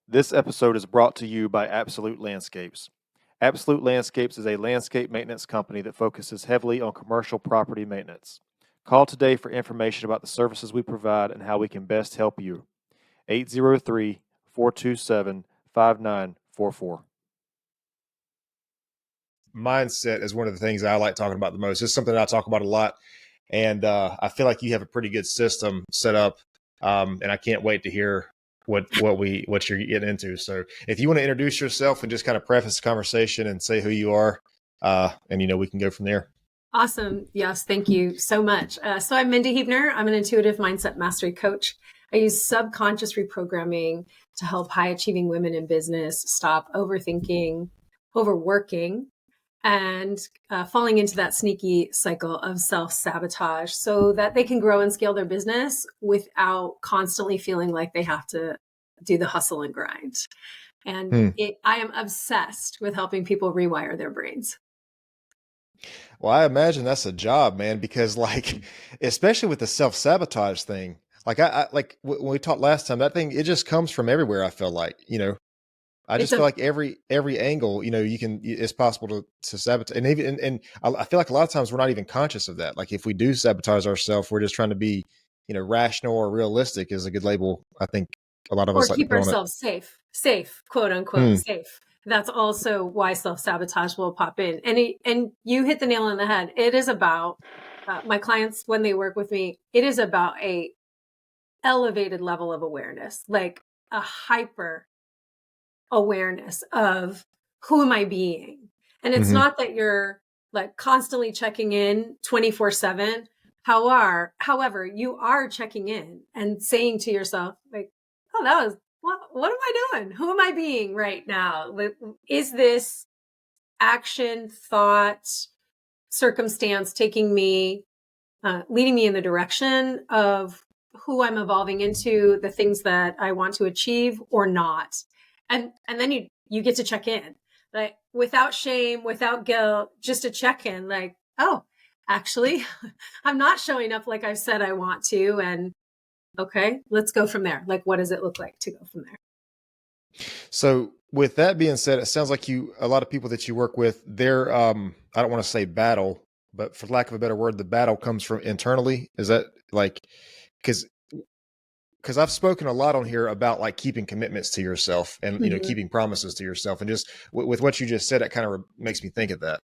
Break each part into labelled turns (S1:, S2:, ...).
S1: This episode is brought to you by Absolute Landscapes. Absolute Landscapes is a landscape maintenance company that focuses heavily on commercial property maintenance. Call today for information about the services we provide and how we can best help you. 803-427-5944.
S2: Mindset is one of the things I like talking about the most. It's something that I talk about a lot. And I feel like you have a pretty good system set up. And I can't wait to hear what you're getting into. So if you want to introduce yourself and just kind of preface the conversation and say who you are, and we can go from there.
S3: Awesome. Yes. Thank you so much. So I'm Mindi Huebner. I'm an intuitive mindset mastery coach. I use subconscious reprogramming to help high achieving women in business stop overthinking, overworking, and falling into that sneaky cycle of self-sabotage so that they can grow and scale their business without constantly feeling like they have to do the hustle and grind. And I am obsessed with helping people rewire their brains.
S2: Well, I imagine that's a job, man, because especially with the self-sabotage thing, when we talked last time, that thing, it just comes from everywhere. I feel like, I just feel like every angle, it's possible to sabotage. And even, I feel like a lot of times we're not even conscious of that. Like if we do sabotage ourselves, we're just trying to be, rational or realistic is a good label. I think a lot of us
S3: keep ourselves safe, quote unquote, safe. That's also why self-sabotage will pop in. And you hit the nail on the head. It is about my clients, when they work with me, it is about a elevated level of awareness, like a hyper awareness of who am I being? And it's not that you're like constantly checking in 24/7. However, you are checking in and saying to yourself, like, oh, what am I doing? Who am I being right now? Is this action, thought, circumstance taking me, leading me in the direction of who I'm evolving into, the things that I want to achieve or not? And then you get to check in, like without shame, without guilt, just a check in, like, oh, actually, I'm not showing up like I've said I want to. And okay, let's go from there. Like, what does it look like to go from there?
S2: So with that being said, it sounds like a lot of people that you work with, they're, I don't want to say battle, but for lack of a better word, the battle comes from internally. Is that because I've spoken a lot on here about like keeping commitments to yourself and, keeping promises to yourself, and just with what you just said, it kind of makes me think of that.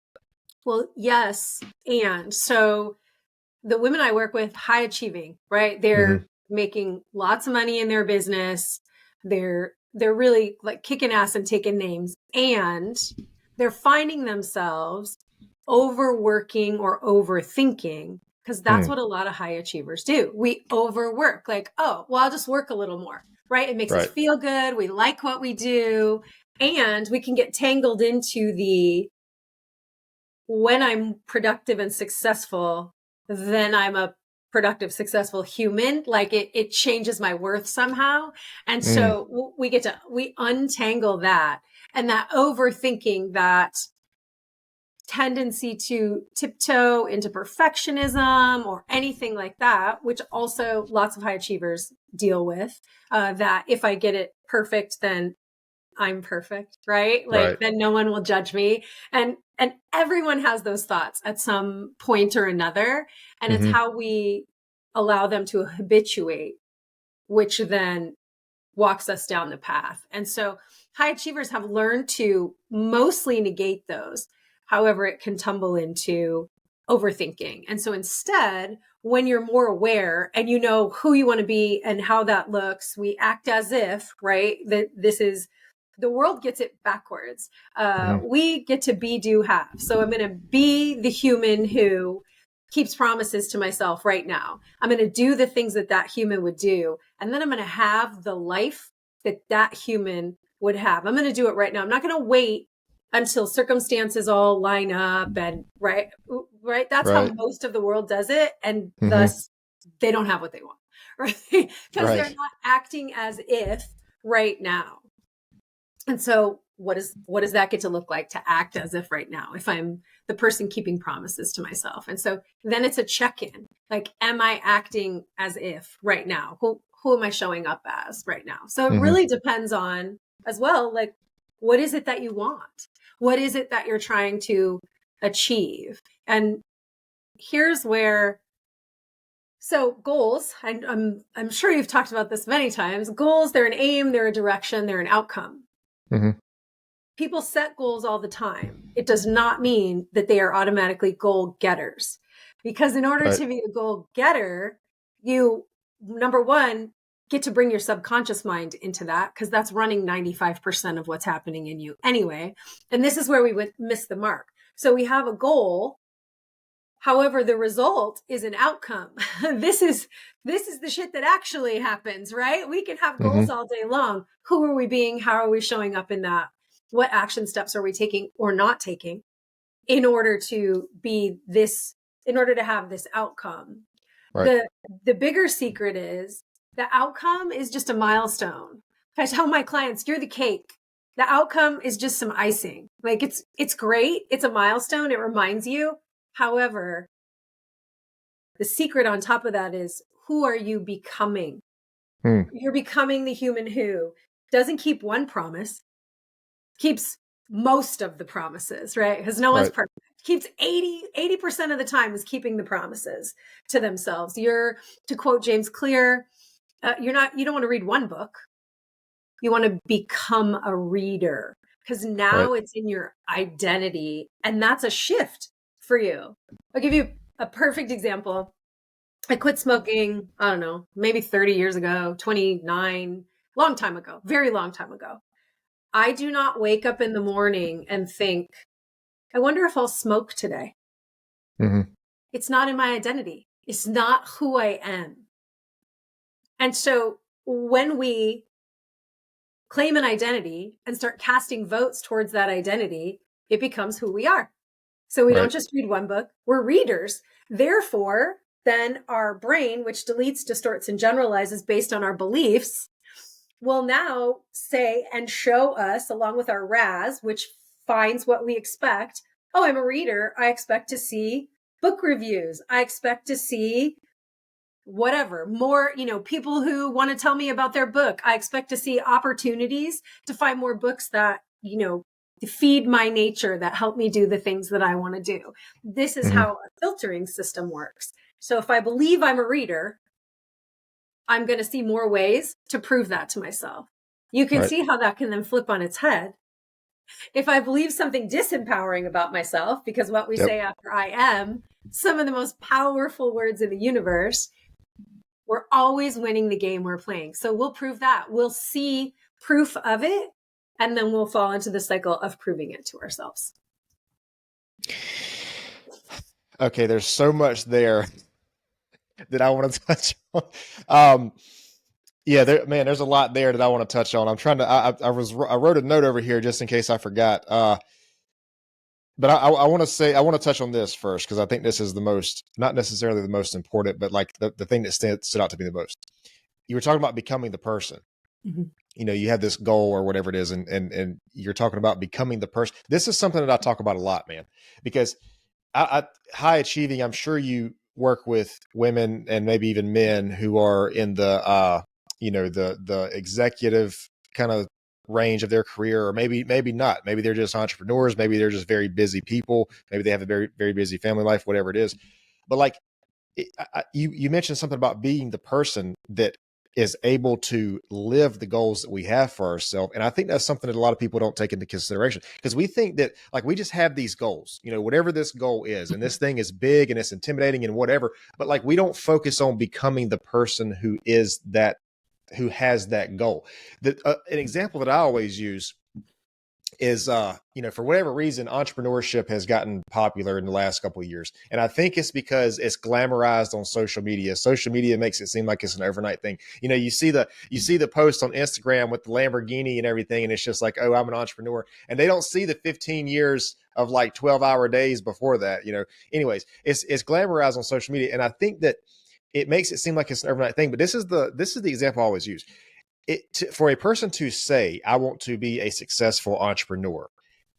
S3: Well, yes. And so the women I work with, high achieving, right? They're making lots of money in their business. They're really like kicking ass and taking names, and they're finding themselves overworking or overthinking, because that's what a lot of high achievers do. We overwork, like, oh, well, I'll just work a little more, right? It makes us feel good. We like what we do. And we can get tangled into when I'm productive and successful, then I'm a productive, successful human. Like it changes my worth somehow. And so we untangle that, and that overthinking, that tendency to tiptoe into perfectionism or anything like that, which also lots of high achievers deal with, that if I get it perfect, then I'm perfect, right? Like then no one will judge me. And everyone has those thoughts at some point or another. And it's how we allow them to habituate, which then walks us down the path. And so high achievers have learned to mostly negate those. However, it can tumble into overthinking. And so instead, when you're more aware and you know who you want to be and how that looks, we act as if, right, that this is, the world gets it backwards. We get to be, do, have. So I'm going to be the human who keeps promises to myself right now. I'm going to do the things that human would do. And then I'm going to have the life that human would have. I'm going to do it right now. I'm not going to wait until circumstances all line up and right. That's how most of the world does it. And thus they don't have what they want, right? Because they're not acting as if right now. And so what does that get to look like, to act as if right now, if I'm the person keeping promises to myself? And so then it's a check-in, like, am I acting as if right now? Who am I showing up as right now? So it really depends on as well, like, what is it that you want? What is it that you're trying to achieve? And here's where, so goals, I'm sure you've talked about this many times. Goals, they're an aim, they're a direction, they're an outcome.
S2: Mm-hmm.
S3: People set goals all the time. It does not mean that they are automatically goal getters. Because in order
S2: Right.
S3: to be a goal getter, you, number one, get to bring your subconscious mind into that, because that's running 95% of what's happening in you anyway. And this is where we would miss the mark. So we have a goal. However, the result is an outcome. This is the shit that actually happens, right? We can have goals
S2: Mm-hmm.
S3: all day long. Who are we being? How are we showing up in that? What action steps are we taking or not taking in order to have this outcome?
S2: Right.
S3: The bigger secret is the outcome is just a milestone. I tell my clients, you're the cake. The outcome is just some icing. Like, it's great. It's a milestone. It reminds you. However, the secret on top of that is, who are you becoming? You're becoming the human who doesn't keep one promise, keeps most of the promises, right? Because no one's
S2: Right.
S3: perfect. Keeps 80% of the time is keeping the promises to themselves. You're, to quote James Clear, you don't want to read one book. You want to become a reader, because
S2: Right.
S3: now it's in your identity, and that's a shift for you. I'll give you a perfect example. I quit smoking, I don't know, maybe 30 years ago, 29, long time ago, very long time ago. I do not wake up in the morning and think, I wonder if I'll smoke today.
S2: Mm-hmm.
S3: It's not in my identity. It's not who I am. And so when we claim an identity and start casting votes towards that identity, it becomes who we are. So we don't
S2: Right.
S3: just read one book, we're readers. Therefore, then our brain, which deletes, distorts, and generalizes based on our beliefs, will now say and show us, along with our RAS, which finds what we expect. Oh, I'm a reader. I expect to see book reviews. I expect to see whatever, more, people who want to tell me about their book. I expect to see opportunities to find more books that, feed my nature, that help me do the things that I want to do. This is
S2: Mm-hmm.
S3: how a filtering system works. So if I believe I'm a reader, I'm going to see more ways to prove that to myself. You can
S2: Right.
S3: see how that can then flip on its head. If I believe something disempowering about myself, because what we
S2: Yep.
S3: say after I am, some of the most powerful words in the universe, we're always winning the game we're playing. So we'll prove that. We'll see proof of it, and then we'll fall into the cycle of proving it to ourselves.
S2: Okay, there's so much there that I want to touch on. Yeah, there's a lot there that I want to touch on. I'm trying to. I wrote a note over here just in case I forgot. But I want to touch on this first, because I think this is the most, not necessarily the most important, but like the thing that stood out to me the most. You were talking about becoming the person.
S3: Mm-hmm.
S2: You have this goal or whatever it is, and you're talking about becoming the person. This is something that I talk about a lot, man, because I high achieving. I'm sure you work with women and maybe even men who are in the the executive kind of range of their career, or maybe not. Maybe they're just entrepreneurs. Maybe they're just very busy people. Maybe they have a very, very busy family life, whatever it is. But like you mentioned something about being the person that is able to live the goals that we have for ourselves. And I think that's something that a lot of people don't take into consideration, because we think that like we just have these goals, whatever this goal is, and this thing is big and it's intimidating and whatever, but like we don't focus on becoming the person who has that goal. An example that I always use is for whatever reason entrepreneurship has gotten popular in the last couple of years, and I think it's because it's glamorized on social media. Social media makes it seem like it's an overnight thing. You see the post on Instagram with the Lamborghini and everything, and it's just like, oh, I'm an entrepreneur, and they don't see the 15 years of like 12-hour days before that. Anyways, it's glamorized on social media, and I think that it makes it seem like it's an overnight thing. But this is the example I always use. For a person to say, I want to be a successful entrepreneur,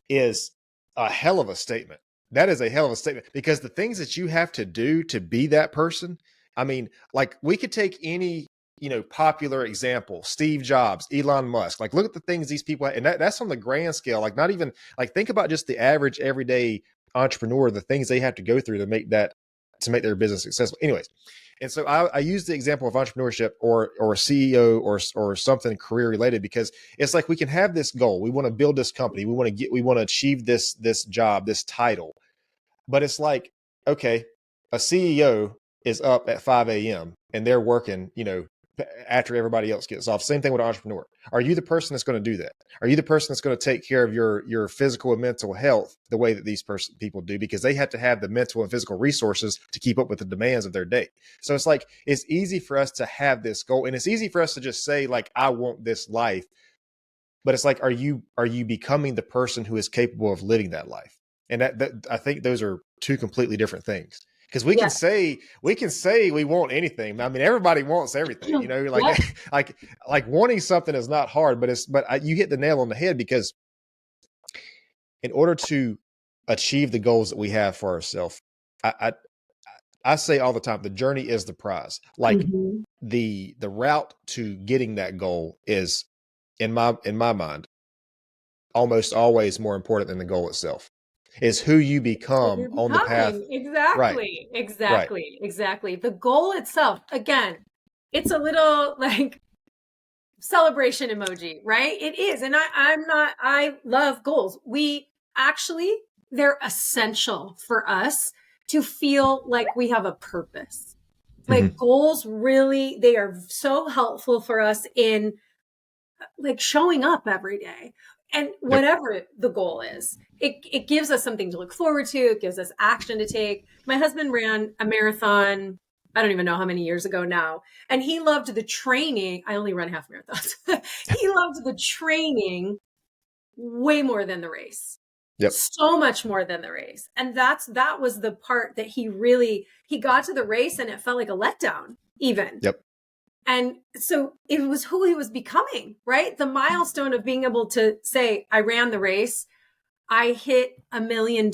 S2: is a hell of a statement. That is a hell of a statement, because the things that you have to do to be that person, I mean, like we could take any popular example, Steve Jobs, Elon Musk. Like, look at the things these people have, and that's on the grand scale. Like, not even like, think about just the average everyday entrepreneur, the things they have to go through to make their business successful. Anyways, and so I use the example of entrepreneurship or CEO or something career related, because it's like we can have this goal. We want to build this company. We want to achieve this job, this title. But it's like, okay, a CEO is up at 5 a.m. and they're working, after everybody else gets off. Same thing with an entrepreneur. Are you the person that's going to do that? Are you the person that's going to take care of your physical and mental health the way that these people do? Because they have to have the mental and physical resources to keep up with the demands of their day. So it's like, it's easy for us to have this goal, and it's easy for us to just say, like, I want this life. But it's like, are you becoming the person who is capable of living that life? And that I think those are two completely different things. Because we can say we want anything. I mean, everybody wants everything, like, yep. like wanting something is not hard, but you hit the nail on the head, because in order to achieve the goals that we have for ourselves, I say all the time, the journey is the prize. Like, the route to getting that goal is, in my mind, almost always more important than the goal itself. Is who you become on the path.
S3: Exactly.
S2: Right.
S3: Exactly. The goal itself, again, it's a little like celebration emoji, right? It is. And I love goals. They're essential for us to feel like we have a purpose. Like, goals really, they are so helpful for us in like showing up every day. And whatever the goal is, it gives us something to look forward to. It gives us action to take. My husband ran a marathon, I don't even know how many years ago now. And he loved the training. I only run half marathons. He loved the training way more than the race.
S2: Yep.
S3: So much more than the race. And that was the part that he got to the race and it felt like a letdown even.
S2: Yep.
S3: And so it was who he was becoming, right? The milestone of being able to say, I ran the race, I hit $1 million,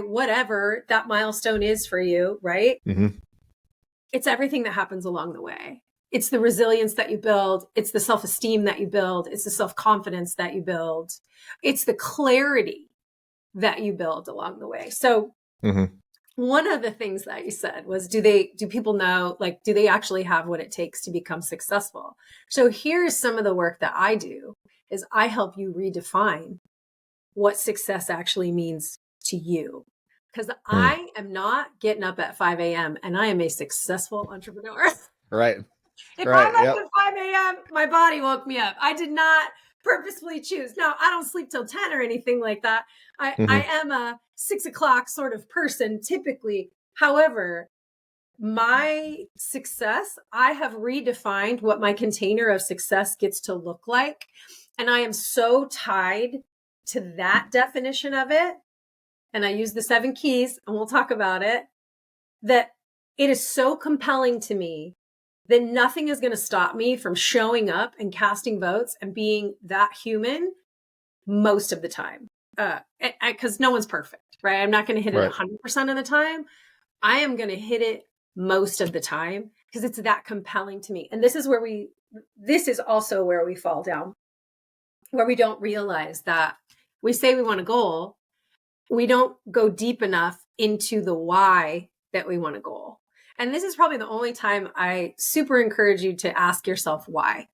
S3: whatever that milestone is for you, right? It's everything that happens along the way. It's the resilience that you build. It's the self-esteem that you build. It's the self-confidence that you build. It's the clarity that you build along the way. So one of the things that you said was, do people know, like, do they actually have what it takes to become successful? So here's some of the work that I do is I help you redefine what success actually means to you. Because I am not getting up at 5 a.m. and I am a successful entrepreneur.
S2: Right.
S3: If I'm up at 5 a.m., my body woke me up. I did not purposefully choose. Now, I don't sleep till 10 or anything like that. I am a 6 o'clock sort of person typically. However, my success, I have redefined what my container of success gets to look like. And I am so tied to that definition of it. And I use the 7 keys, and we'll talk about it, that it is so compelling to me that nothing is going to stop me from showing up and casting votes and being that human most of the time. Because no one's perfect, right? I'm not going to hit it 100% of the time. I am going to hit it most of the time because it's that compelling to me. And this is also where we fall down, where we don't realize that we say we want a goal. We don't go deep enough into the why that we want a goal. And this is probably the only time I super encourage you to ask yourself why.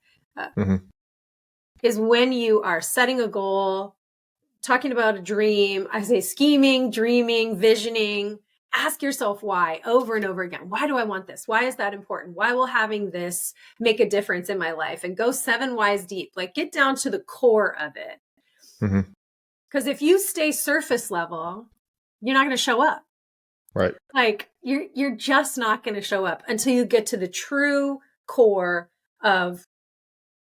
S3: Is when you are setting a goal, talking about a dream, I say scheming, dreaming, visioning, ask yourself why over and over again. Why do I want this? Why is that important? Why will having this make a difference in my life? And go 7 whys deep, like get down to the core of it. Because if you stay surface level, you're not going to show up.
S2: Right.
S3: Like you're just not going to show up until you get to the true core of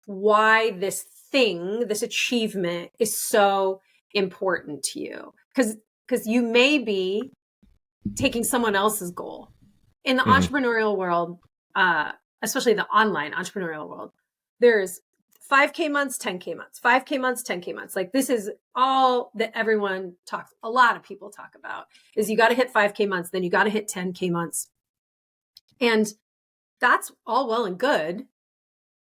S3: why this thing, this achievement is so important to you. Because you may be taking someone else's goal. In the entrepreneurial world, especially the online entrepreneurial world, there's 5K months, 10K months, 5K months, 10K months. Like this is all that everyone talks, a lot of people talk about is you got to hit 5K months, then you got to hit 10K months. And that's all well and good,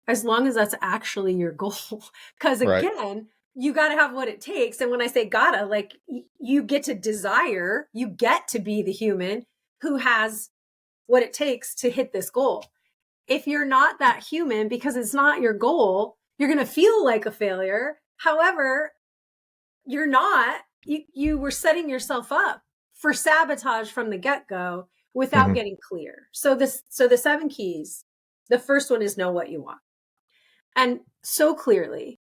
S3: as long as that's actually your goal. Because
S2: Right.
S3: again, you got to have what it takes. And when I say gotta, like you get to desire, you get to be the human who has what it takes to hit this goal. If you're not that human because it's not your goal, you're going to feel like a failure. However, you're not. You were setting yourself up for sabotage from the get-go without getting clear. So the 7 keys, the first one is know what you want. And so clearly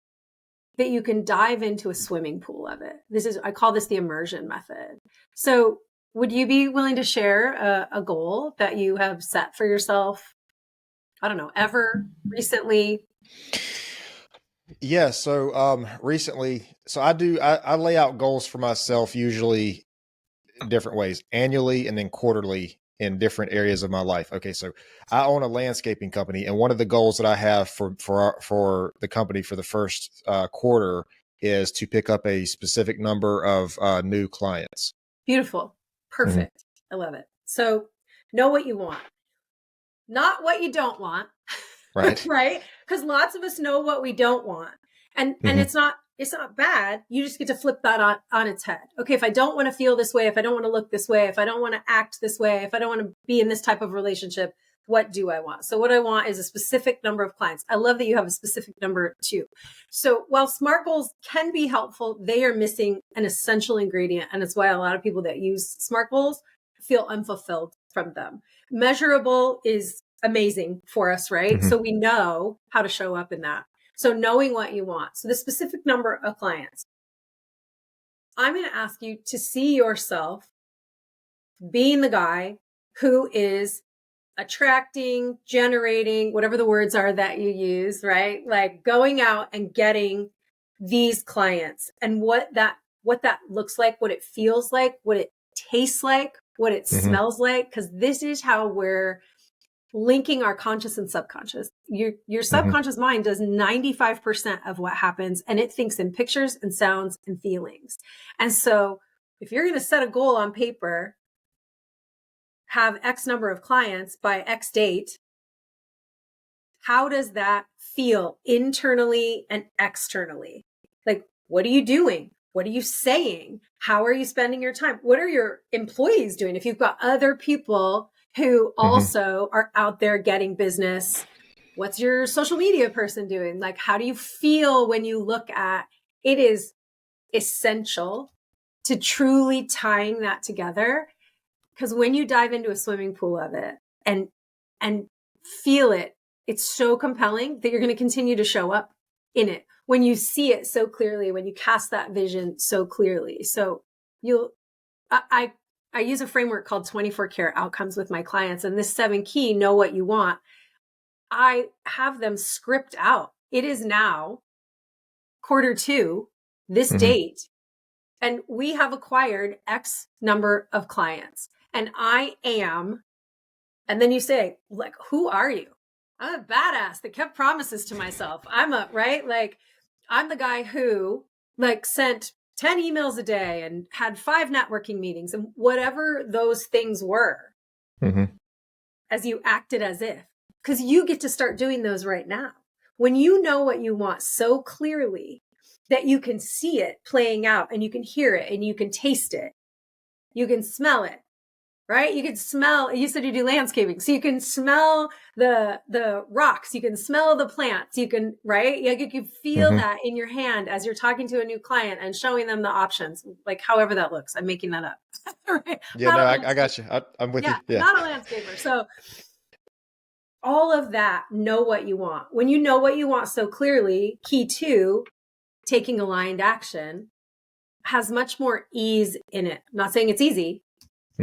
S3: that you can dive into a swimming pool of it. I call this the immersion method. So would you be willing to share a goal that you have set for yourself? I don't know, ever recently?
S2: Yeah. So recently, so I lay out goals for myself usually in different ways, annually and then quarterly in different areas of my life. Okay, so I own a landscaping company, and one of the goals that I have for the company for the first quarter is to pick up a specific number of new clients.
S3: Beautiful. Perfect. I love it. So know what you want, not what you don't want.
S2: Right.
S3: Right? Because lots of us know what we don't want. And it's not bad. You just get to flip that on its head. Okay, if I don't want to feel this way, if I don't want to look this way, if I don't want to act this way, if I don't want to be in this type of relationship, what do I want? So what I want is a specific number of clients. I love that you have a specific number too. So while SMART goals can be helpful, they are missing an essential ingredient. And it's why a lot of people that use SMART goals feel unfulfilled from them. Measurable is amazing for us, right? So we know how to show up in that. So knowing what you want. So the specific number of clients. I'm going to ask you to see yourself being the guy who is attracting, generating, whatever the words are that you use, right? Like going out and getting these clients and what that looks like, what it feels like, what it tastes like, what it smells like, because this is how we're linking our conscious and subconscious. Your subconscious mind does 95% of what happens, and it thinks in pictures and sounds and feelings. And so if you're going to set a goal on paper, have X number of clients by X date, how does that feel internally and externally? Like, what are you doing? What are you saying? How are you spending your time? What are your employees doing? If you've got other people who also are out there getting business, what's your social media person doing? Like, how do you feel when you look at it? Is essential to truly tying that together. Because when you dive into a swimming pool of it and feel it, it's so compelling that you're going to continue to show up in it when you see it so clearly, when you cast that vision so clearly. So I use a framework called 24 karat outcomes with my clients, and this 7 key, know what you want. I have them script out. It is now Q2, this date, and we have acquired X number of clients. And I am, and then you say, like, who are you? I'm a badass that kept promises to myself. I'm the guy who sent 10 emails a day and had 5 networking meetings and whatever those things were, as you acted as if, because you get to start doing those right now. When you know what you want so clearly that you can see it playing out and you can hear it and you can taste it, you can smell it, right? You can smell, you said you do landscaping. So you can smell the rocks, you can smell the plants, you can, right? You can feel that in your hand as you're talking to a new client and showing them the options, like however that looks. I'm making that up. Right?
S2: Yeah, no, I got you. I'm with you. Yeah.
S3: Not a landscaper. So all of that, know what you want. When you know what you want so clearly, key 2, taking aligned action, has much more ease in it. I'm not saying it's easy.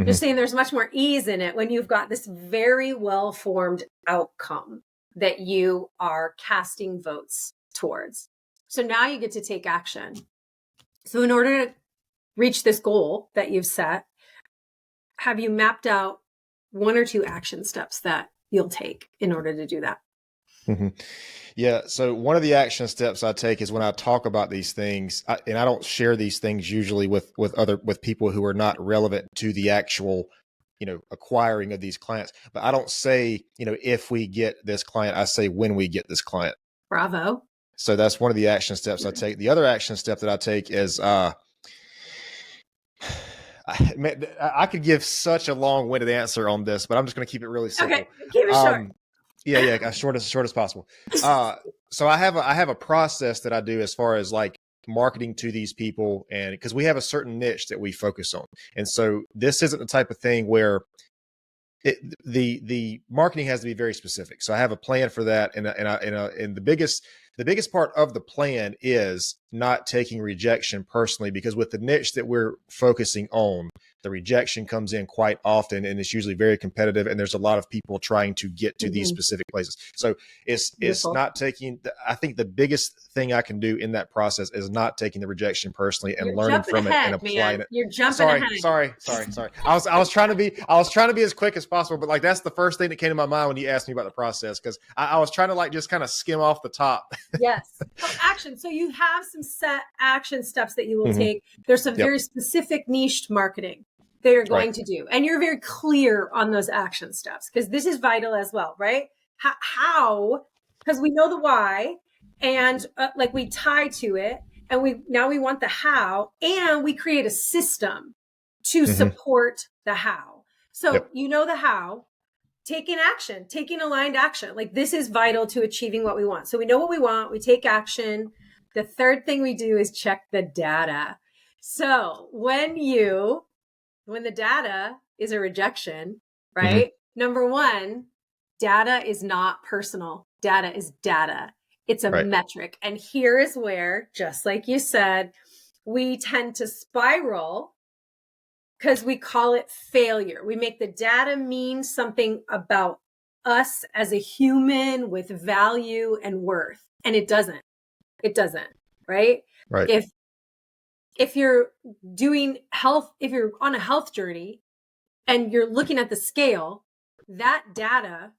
S3: Just saying there's much more ease in it when you've got this very well-formed outcome that you are casting votes towards. So now you get to take action. So in order to reach this goal that you've set, have you mapped out 1 or 2 action steps that you'll take in order to do that?
S2: Yeah. So one of the action steps I take is when I talk about these things, and I don't share these things usually with people who are not relevant to the actual acquiring of these clients. But I don't say, if we get this client, I say when we get this client.
S3: Bravo.
S2: So that's one of the action steps I take. The other action step that I take is, I could give such a long-winded answer on this, but I'm just going to keep it really simple.
S3: Okay, keep it short.
S2: Yeah, as short as possible. So I have a process that I do as far as like marketing to these people, and because we have a certain niche that we focus on, and so this isn't the type of thing where the marketing has to be very specific. So I have a plan for that, and the biggest part of the plan is not taking rejection personally, because with the niche that we're focusing on, the rejection comes in quite often, and it's usually very competitive, and there's a lot of people trying to get to these specific places. So it's not taking, I think the biggest thing I can do in that process is not taking the rejection personally and learning from it and applying it.
S3: You're jumping ahead.
S2: Sorry. I was trying to be as quick as possible, but like that's the first thing that came to my mind when you asked me about the process, because I was trying to like just kind of skim off the top.
S3: Yes. So action. So you have some set action steps that you will take. There's some very specific niched marketing that you're going to do. And you're very clear on those action steps, because this is vital as well, right? How, because we know the why, and like we tie to it, and we want the how, and we create a system to support the how. So you know the how, taking action, taking aligned action. Like this is vital to achieving what we want. So we know what we want, we take action. The third thing we do is check the data. So when the data is a rejection, right? Number one, data is not personal. Data is data. It's a metric. And here is where, just like you said, we tend to spiral because we call it failure. We make the data mean something about us as a human with value and worth. And it doesn't. It doesn't, right?
S2: Right.
S3: If you're doing health, if you're on a health journey and you're looking at the scale, that data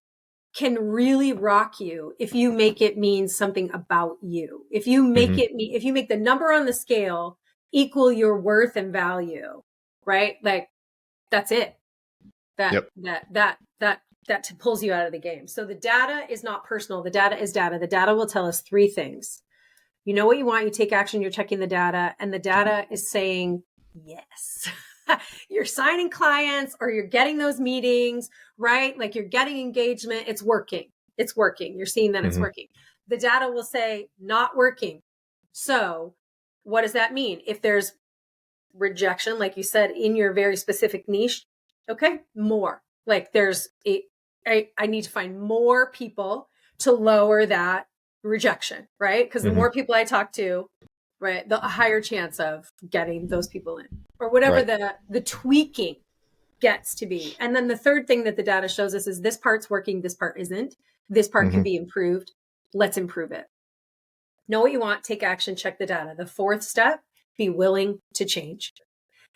S3: can really rock you if you make it mean something about you. If you make if you make the number on the scale equal your worth and value, right? Like that's it. That pulls you out of the game. So the data is not personal. The data is data. The data will tell us three things. You know what you want, you take action, you're checking the data, and the data is saying yes. You're signing clients or you're getting those meetings, right? Like you're getting engagement. It's working. It's working. You're seeing that it's working. The data will say not working. So what does that mean? If there's rejection, like you said, in your very specific niche, okay, more. Like I need to find more people to lower that rejection, right? Because the more people I talk to, right, the higher chance of getting those people in, or whatever the tweaking gets to be. And then the third thing that the data shows us is this part's working, this part isn't. This part can be improved. Let's improve it. Know what you want, take action, check the data. The fourth step, be willing to change.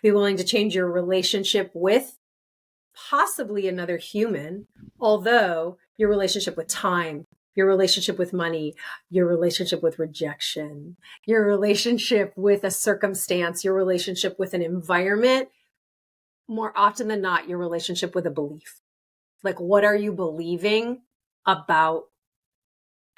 S3: Be willing to change your relationship with possibly another human, although your relationship with time, your relationship with money, your relationship with rejection, your relationship with a circumstance, your relationship with an environment, more often than not, your relationship with a belief. Like, what are you believing about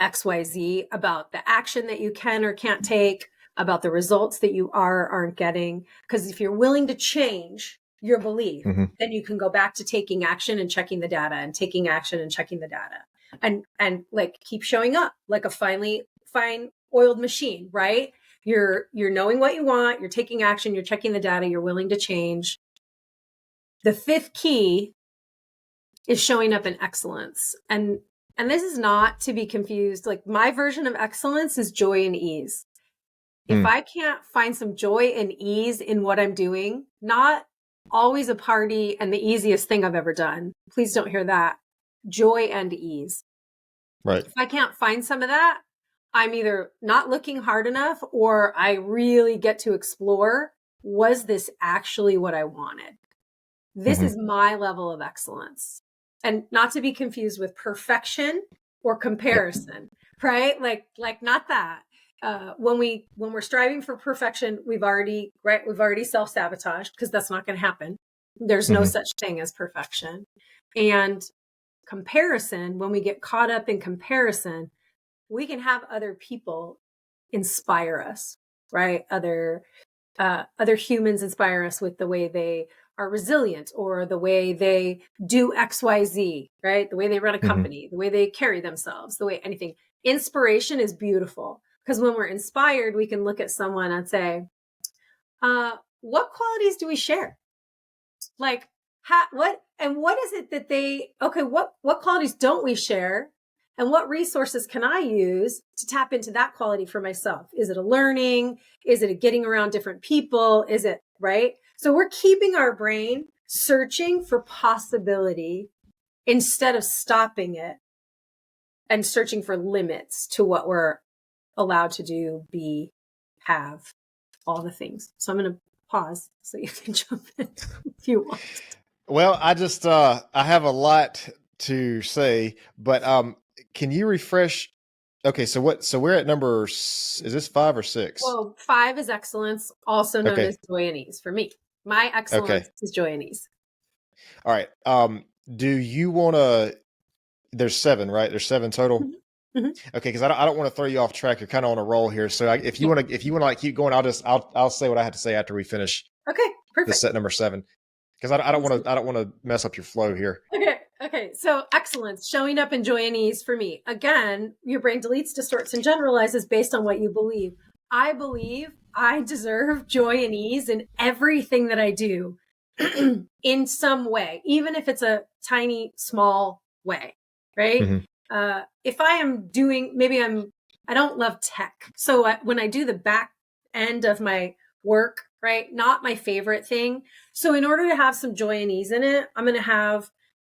S3: XYZ, about the action that you can or can't take, about the results that you are or aren't getting? Because if you're willing to change your belief, then you can go back to taking action and checking the data, and taking action and checking the data. And like keep showing up like a fine oiled machine, right? You're knowing what you want, you're taking action, you're checking the data, you're willing to change. The fifth key is showing up in excellence. And this is not to be confused. Like my version of excellence is joy and ease. If I can't find some joy and ease in what I'm doing, not always a party and the easiest thing I've ever done. Please don't hear that. Joy and ease.
S2: Right.
S3: If I can't find some of that, I'm either not looking hard enough, or I really get to explore, was this actually what I wanted? This is my level of excellence. And not to be confused with perfection or comparison, right? Like not that. When we're striving for perfection, we've already self-sabotaged, because that's not going to happen. There's no such thing as perfection. And comparison, when we get caught up in comparison, we can have other people inspire us, right? Other humans inspire us with the way they are resilient or the way they do XYZ, right? The way they run a company, the way they carry themselves, the way anything. Inspiration is beautiful because when we're inspired, we can look at someone and say, what qualities do we share? Like, what is it that what qualities don't we share? And what resources can I use to tap into that quality for myself? Is it a learning? Is it a getting around different people? Is it, right? So we're keeping our brain searching for possibility instead of stopping it and searching for limits to what we're allowed to do, be, have, all the things. So I'm going to pause so you can jump in if you want.
S2: Well, I just I have a lot to say, but can you refresh? Okay, so we're at number. Is this 5 or 6?
S3: Well, 5 is excellence, also known as joy and ease for me. My excellence is joy and ease.
S2: All right. Do you want to? There's 7, right? There's 7 total. Okay, because I don't want to throw you off track. You're kind of on a roll here. So if you want to like keep going, I'll say what I have to say after we finish.
S3: Okay, perfect.
S2: The set number 7, because I don't want to mess up your flow here.
S3: Okay. So excellence, showing up in joy and ease for me. Again, your brain deletes, distorts, and generalizes based on what you believe. I believe I deserve joy and ease in everything that I do in some way, even if it's a tiny, small way, right? If I am doing, I don't love tech. So when I do the back end of my work, right? Not my favorite thing. So in order to have some joy and ease in it, I'm going to have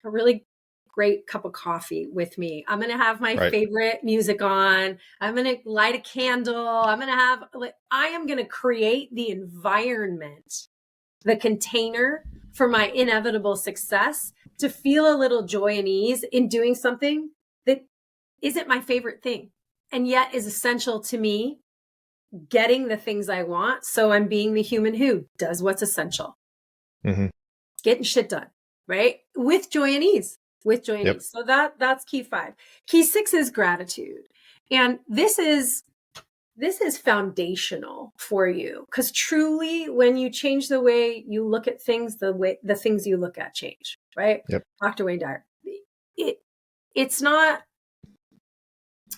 S3: a really great cup of coffee with me. I'm going to have my favorite music on. I'm going to light a candle. I am going to create the environment, the container for my inevitable success to feel a little joy and ease in doing something that isn't my favorite thing and yet is essential to me getting the things I want. So I'm being the human who does what's essential. Getting shit done, right? With joy and ease, ease. So that's key 5. Key 6 is gratitude. And this is foundational for you because truly when you change the way you look at things, the things you look at change, right? Dr. Wayne Dyer. It's not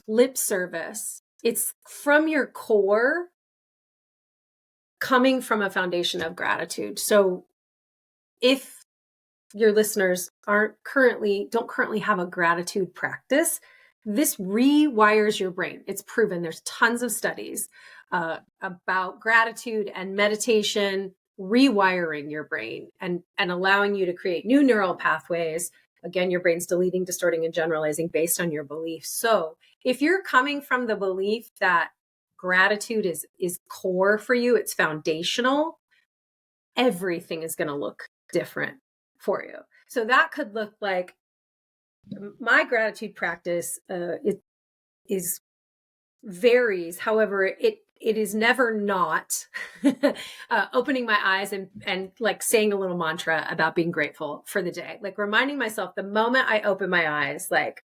S3: lip service. It's from your core coming from a foundation of gratitude. So if your listeners don't currently have a gratitude practice, this rewires your brain. It's proven. There's tons of studies about gratitude and meditation rewiring your brain and allowing you to create new neural pathways. Again, your brain's deleting, distorting, and generalizing based on your beliefs. So if you're coming from the belief that gratitude is core for you, it's foundational, everything is going to look different for you. So that could look like my gratitude practice. It varies. However, it is never not opening my eyes and like saying a little mantra about being grateful for the day, like reminding myself the moment I open my eyes, like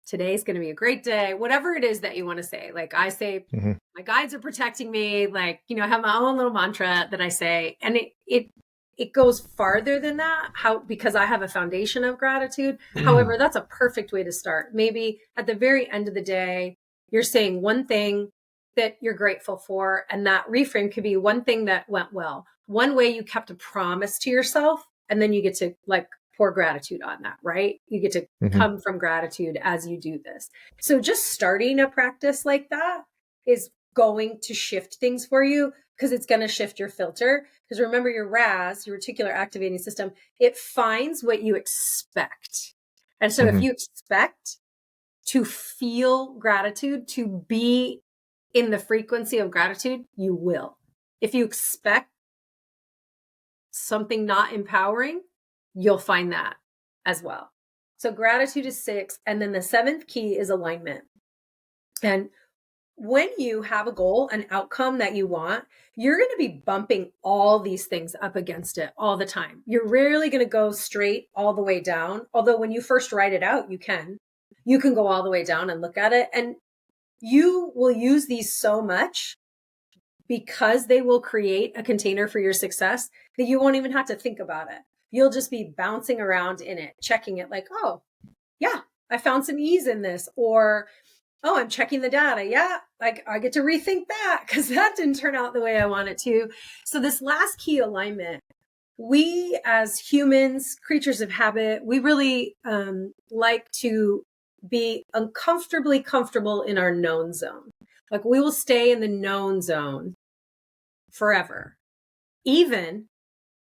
S3: today's going to be a great day, whatever it is that you want to say. Like I say, my guides are protecting me. Like, I have my own little mantra that I say, and it goes farther than that because I have a foundation of gratitude. However, that's a perfect way to start. Maybe at the very end of the day, you're saying one thing that you're grateful for. And that reframe could be one thing that went well, one way you kept a promise to yourself. And then you get to like pour gratitude on that, right? You get to come from gratitude as you do this. So just starting a practice like that is going to shift things for you because it's going to shift your filter. Because remember your RAS, your reticular activating system, it finds what you expect. And so if you expect to feel gratitude, to be in the frequency of gratitude, you will. If you expect something not empowering, you'll find that as well. So gratitude is 6. And then the 7th key is alignment. And when you have a goal, an outcome that you want, you're going to be bumping all these things up against it all the time. You're rarely going to go straight all the way down. Although when you first write it out, you can go all the way down and look at it. And you will use these so much because they will create a container for your success that you won't even have to think about it. You'll just be bouncing around in it, checking it like, oh, yeah, I found some ease in this. Or, oh, I'm checking the data. Yeah, like I get to rethink that because that didn't turn out the way I want it to. So this last key, alignment, we as humans, creatures of habit, we really like to be uncomfortably comfortable in our known zone. Like we will stay in the known zone forever, even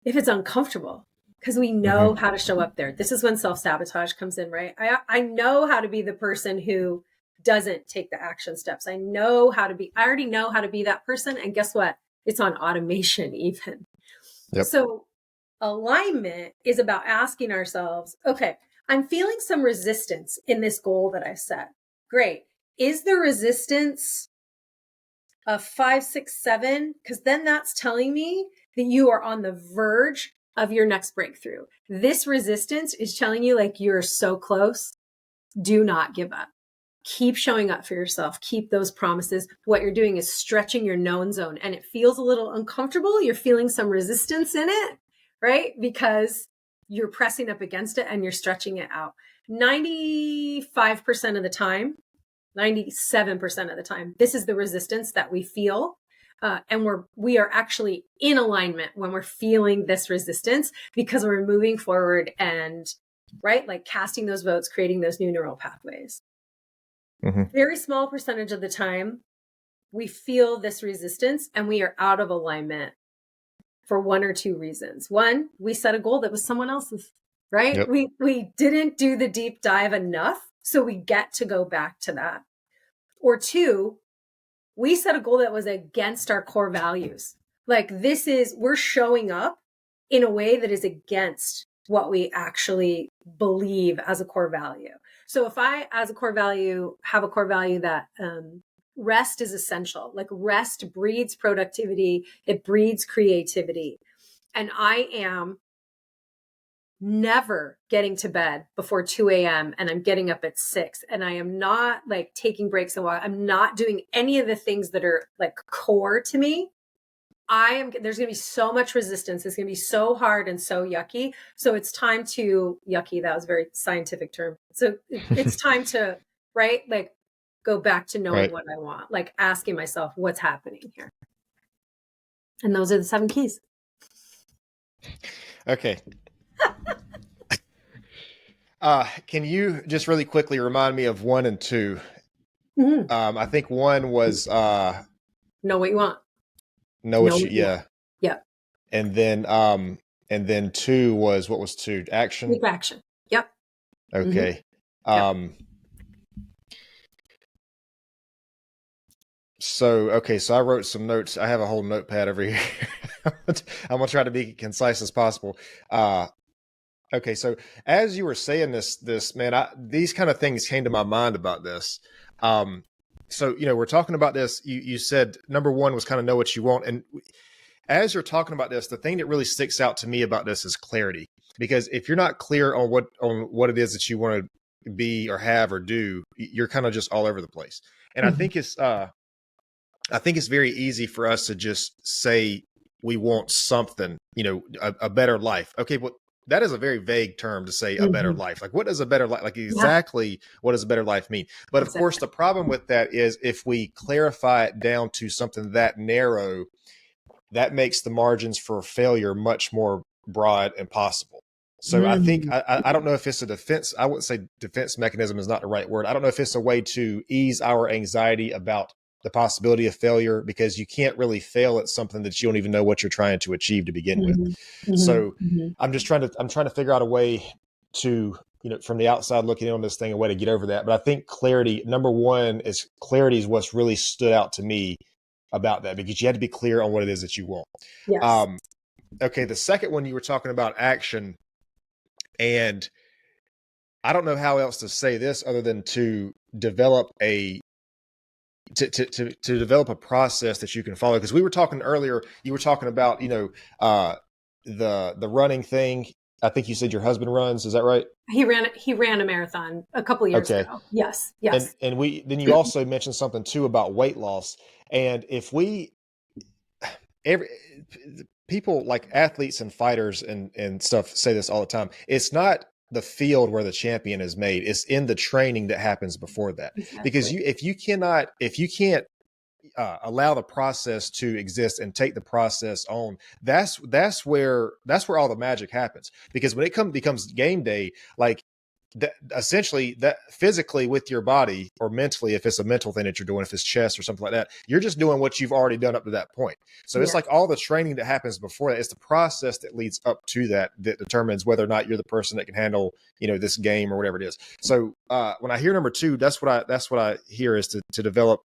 S3: if it's uncomfortable, because we know how to show up there. This is when self-sabotage comes in, right? I know how to be the person who doesn't take the action steps. I already know how to be that person. And guess what? It's on automation even.
S2: Yep.
S3: So alignment is about asking ourselves, okay, I'm feeling some resistance in this goal that I've set. Great. Is the resistance a 5, 6, 7? Because then that's telling me that you are on the verge of your next breakthrough. This resistance is telling you like you're so close. Do not give up. Keep showing up for yourself. Keep those promises. What you're doing is stretching your known zone, and it feels a little uncomfortable. You're feeling some resistance in it, right? Because you're pressing up against it and you're stretching it out. 95% of the time, 97% of the time, this is the resistance that we feel. And we are actually in alignment when we're feeling this resistance because we're moving forward and, right, like casting those votes, creating those new neural pathways. Very small percentage of the time, we feel this resistance and we are out of alignment for one or two reasons. One, we set a goal that was someone else's, right?
S2: Yep.
S3: We didn't do the deep dive enough, so we get to go back to that. Or two, we set a goal that was against our core values. Like we're showing up in a way that is against what we actually believe as a core value. So if I, as a core value, have a core value that rest is essential, like rest breeds productivity, it breeds creativity. And I am never getting to bed before 2 a.m. and I'm getting up at 6, and I am not like taking breaks and while I'm not doing any of the things that are like core to me. There's going to be so much resistance. It's going to be so hard and so yucky. So it's time to yucky. That was a very scientific term. So it's time to, right? Like go back to knowing what I want, like asking myself what's happening here. And those are the 7 keys.
S2: Okay. Can you just really quickly remind me of 1 and 2? I think 1 was know
S3: what you want.
S2: Yeah.
S3: Yeah.
S2: And then 2 was, what was 2? Action.
S3: Take action. Yep.
S2: Okay. So I wrote some notes. I have a whole notepad over here. I'm gonna try to be concise as possible. Okay, so as you were saying this man, these kind of things came to my mind about this. So we're talking about this. You said number 1 was kind of know what you want, and as you're talking about this, the thing that really sticks out to me about this is clarity. Because if you're not clear on what it is that you want to be or have or do, you're kind of just all over the place. And I think it's very easy for us to just say we want something, a better life. Okay, well, that is a very vague term to say a better life. Like, what does a better life, like exactly what does a better life mean? But of course, the problem with that is if we clarify it down to something that narrow, that makes the margins for failure much more broad and possible. So I think, I don't know if it's a defense. I wouldn't say defense mechanism is not the right word. I don't know if it's a way to ease our anxiety about the possibility of failure, because you can't really fail at something that you don't even know what you're trying to achieve to begin with. So I'm trying to figure out a way to, from the outside looking in on this thing, a way to get over that. But I think clarity, number 1 is clarity is what's really stood out to me about that, because you had to be clear on what it is that you want.
S3: Yes.
S2: Okay. The second one, you were talking about action, and I don't know how else to say this other than to develop a to develop a process that you can follow. Because we were talking earlier, you were talking about, the running thing. I think you said your husband runs. Is that right?
S3: He ran a marathon a couple years
S2: Okay.
S3: ago. Yes.
S2: And
S3: Yes.
S2: then you also mentioned something too about weight loss. And if we every people like athletes and fighters and stuff say this all the time, it's not the field where the champion is made, it's in the training that happens before that. Because
S3: Exactly.
S2: if you can't allow the process to exist and take the process on, that's where all the magic happens. Because when it becomes game day, like that, essentially, that physically with your body or mentally, if it's a mental thing that you're doing, if it's chess or something like that, you're just doing what you've already done up to that point. So it's
S3: Yeah.
S2: like all the training that happens before that. It's the process that leads up to that determines whether or not you're the person that can handle, this game or whatever it is. So when I hear number two, that's what I hear is to develop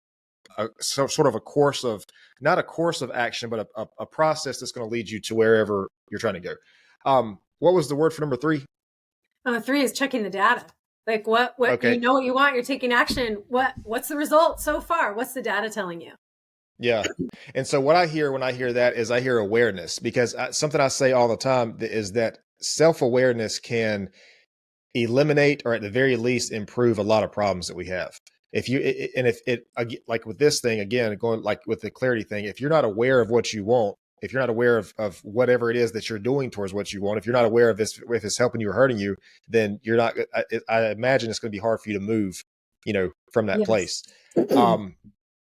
S2: sort of a course of, not a course of action, but a process that's going to lead you to wherever you're trying to go. What was the word for number three?
S3: Three is checking the data. Like what
S2: Okay.
S3: you know what you want, you're taking action. What's the result so far? What's the data telling you?
S2: Yeah. And so what I hear when I hear that is I hear awareness, because something I say all the time is that self-awareness can eliminate, or at the very least improve, a lot of problems that we have. If you and if it, like with this thing again, going like with the clarity thing, if you're not aware of what you want, if you're not aware of whatever it is that you're doing towards what you want, if you're not aware of this, if it's helping you or hurting you, then you're not, I imagine it's going to be hard for you to move, from that
S3: Yes.
S2: place.